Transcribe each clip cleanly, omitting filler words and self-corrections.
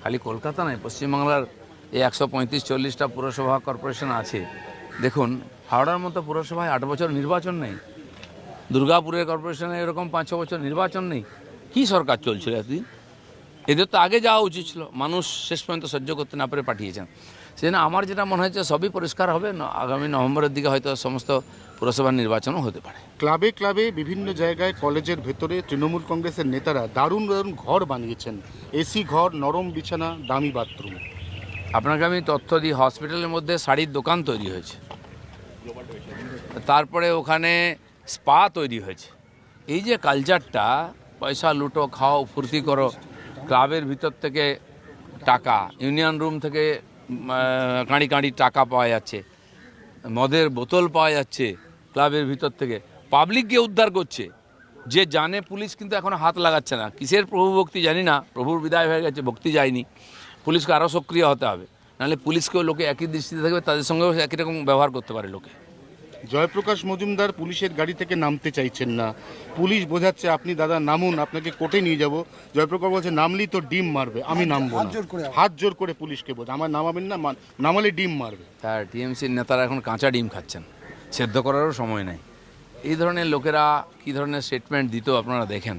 খালি কলকাতা নয়, পশ্চিমবাংলার এই 135-40টা পুরসভা কর্পোরেশন আছে। দেখুন, হাওড়ার মতো পুরসভায় 8 বছর নির্বাচন নেই, দুর্গাপুরের কর্পোরেশনে এরকম 5-6 বছর নির্বাচন নেই। কি সরকার চলছিল এতদিন? এদের তো আগে যাওয়া উচিত ছিল, মানুষ শেষ পর্যন্ত সহ্য করতে না পেরে পাঠিয়েছেন। সেজন্য আমার যেটা মনে হচ্ছে সবই পরিষ্কার হবে, আগামী নভেম্বরের দিকে হয়তো সমস্ত পুরসভার নির্বাচনও হতে পারে। ক্লাবে ক্লাবে বিভিন্ন জায়গায় কলেজের ভেতরে তৃণমূল কংগ্রেসের নেতারা দারুণ দারুণ ঘর বানিয়েছেন, এসি ঘর, নরম বিছানা, দামি বাথরুম। আপনাকে আমি তথ্য দিই, হসপিটালের মধ্যে শাড়ির দোকান তৈরি হয়েছে, তারপরে ওখানে স্পা তৈরি হয়েছে। এই যে কালচারটা, পয়সা লুটো, খাও, ফুর্তি করো, ক্লাবের ভিতর থেকে টাকা, ইউনিয়ন রুম থেকে কাঁড়ি কাঁড়ি টাকা পাওয়া যাচ্ছে, মদের বোতল পাওয়া যাচ্ছে ক্লাবের ভিতর থেকে, পাবলিককে উদ্ধার করছে। যে জানে পুলিশ কিন্তু এখনও হাত লাগাচ্ছে না। কিসের প্রভু ভক্তি জানি না, প্রভুর বিদায় হয়ে গেছে, ভক্তি যায়নি। পুলিশকে আরও সক্রিয় হতে হবে, নাহলে পুলিশকেও লোকে একই দৃষ্টিতে থাকবে, তাদের সঙ্গেও একই রকম ব্যবহার করতে পারে লোকে। জয়প্রকাশ মজুমদার পুলিশের গাড়ি থেকে নামতে চাইছেন না, পুলিশ বোঝাচ্ছে আপনি দাদা নামুন, আপনাকে কোর্টে নিয়ে যাব। জয়প্রকাশ বলছে নামলেই তো ডিম মারবে, আমি নামবো না। হাত জোর করে পুলিশকে বলছে আমার নামাবেন না, নামালে ডিম মারবে। তার টিএমসির নেতারা এখন কাঁচা ডিম খাচ্ছেন, সেদ্ধ করারও সময় নেই। এই ধরনের লোকেরা কী ধরনের স্টেটমেন্ট দিত আপনারা দেখেন।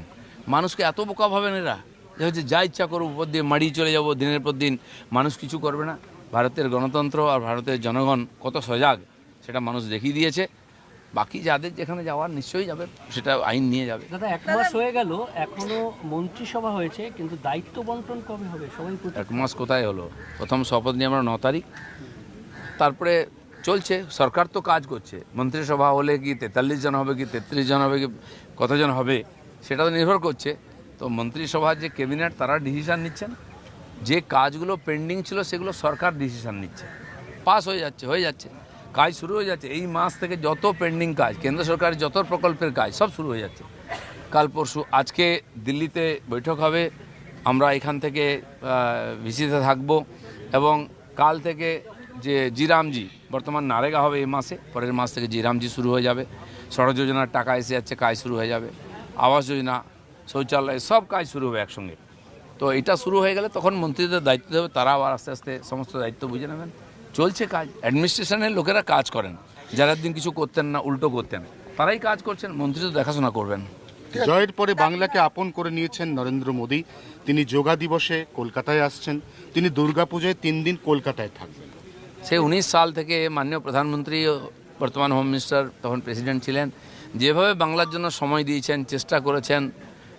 মানুষকে এত বোকা ভাবেন এরা, যে হচ্ছে যা ইচ্ছা করুক, উপর দিয়ে মাড়িয়ে চলে যাব দিনের পর দিন, মানুষ কিছু করবে না। ভারতের গণতন্ত্র আর ভারতের জনগণ কত সজাগ সেটা মানুষ দেখিয়ে দিয়েছে। বাকি যাদের যেখানে যাওয়ার নিশ্চয়ই যাবে, সেটা আইন নিয়ে যাবে। দাদা 1 মাস হয়ে গেল, এখনো মন্ত্রিসভা হয়েছে, কিন্তু দায়িত্ব বন্টন কবে হবে? সবাই 1 মাস কোথায় হলো? প্রথম শপথ নিয়ে আমরা 9 তারিখ, তারপরে চলছে। সরকার তো কাজ করছে, মন্ত্রিসভা হলে কি 43 জন হবে, কি 33 জন হবে, কি কতজন হবে সেটা তো নির্ভর করছে। তো মন্ত্রিসভার যে ক্যাবিনেট তারা ডিসিশান নিচ্ছেন, যে কাজগুলো পেন্ডিং ছিল সেগুলো সরকার ডিসিশান নিচ্ছে, পাস হয়ে যাচ্ছে, কাজ শুরু হয়ে যাচ্ছে। এই মাস থেকে যত পেন্ডিং কাজ, কেন্দ্র সরকারের যত প্রকল্পের কাজ সব শুরু হয়ে যাচ্ছে। কাল পরশু, আজকে দিল্লিতে বৈঠক হবে, আমরা এখান থেকে ভিসিতে থাকব, এবং কাল থেকে যে জিরামজি, বর্তমান নারেগা হবে এই মাসে, পরের মাস থেকে জিরামজি শুরু হয়ে যাবে। সড়ক যোজনার টাকা এসে যাচ্ছে, কাজ শুরু হয়ে যাবে। আবাস যোজনা, শৌচালয়, সব কাজ শুরু হবে একসঙ্গে। তো এটা শুরু হয়ে গেলে তখন মন্ত্রীদের দায়িত্ব দেবে, তারা আবার আস্তে আস্তে সমস্ত দায়িত্ব বুঝে নেবেন। চলছে কাজ, অ্যাডমিনিস্ট্রেশনের লোকেরা কাজ করেন, যারা দিন কিছু করতেন না, উল্টো করতেন, তারাই কাজ করছেন, মন্ত্রী তো দেখাশোনা করবেন। জয়ের পরে বাংলাকে আপন করে নিয়েছেন নরেন্দ্র মোদী। তিনি যোগা দিবসে কলকাতায় আসছেন, তিনি দুর্গাপুজোয় 3 দিন কলকাতায় থাকবেন। সে 19 সাল থেকে মাননীয় প্রধানমন্ত্রী, বর্তমান হোম মিনিস্টার, তখন প্রেসিডেন্ট ছিলেন, যেভাবে বাংলার জন্য সময় দিয়েছেন, চেষ্টা করেছেন,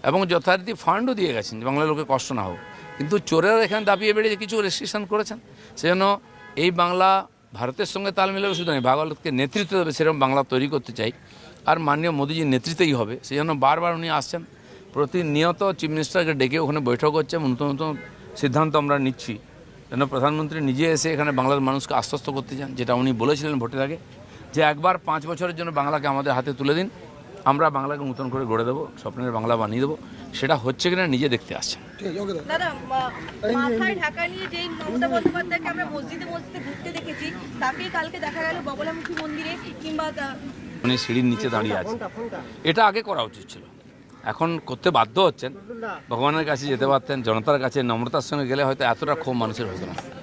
এবং যথারীতি ফান্ডও দিয়ে গেছেন যে বাংলার লোকে কষ্ট না হোক। কিন্তু চোরেরা এখানে দাপিয়ে বেড়ে কিছু রেস্ট্রিকশন করেছেন, সেজন্য এই বাংলা ভারতের সঙ্গে তাল মিলাবে শুধু নয়, ভারতকে নেতৃত্ব দেবে, সেরকম বাংলা তৈরি করতে চাই। আর মাননীয় মোদীজির নেতৃত্বেই হবে, সেই জন্য বারবার উনি আসছেন। প্রতিনিয়ত চিফ মিনিস্টারকে ডেকে ওখানে বৈঠক হচ্ছে, নতুন নতুন সিদ্ধান্ত আমরা নিচ্ছি, যেন প্রধানমন্ত্রী নিজে এসে এখানে বাংলার মানুষকে আশ্বস্ত করতে চান, যেটা উনি বলেছিলেন ভোটের আগে, যে একবার 5 বছরের জন্য বাংলাকে আমাদের হাতে তুলে দিন, আমরা বাংলাকে নতুন করে গড়ে দেবো, স্বপ্নের বাংলা বানিয়ে দেবো। সেটা হচ্ছে কিনা নিজে দেখতে আসছেন। দাদা, মাথায় ঢাকা নিয়ে যেই মমতা বন্দ্যোপাধ্যায়কে আমরা মসজিদে মসজিদে ঘুরতে দেখেছি, তাকে কালকে দেখা গেল বগলামুখী মন্দিরে, কিংবা উনি সিঁড়ির নিচে দাঁড়িয়ে আছেন। এটা আগে করা উচিত ছিল, এখন করতে বাধ্য হচ্ছেন। ভগবানের কাছে যেতে পারতেন, জনতার কাছে নম্রতার সঙ্গে গেলে হয়তো এতটা ক্ষোভ মানুষের হতো না।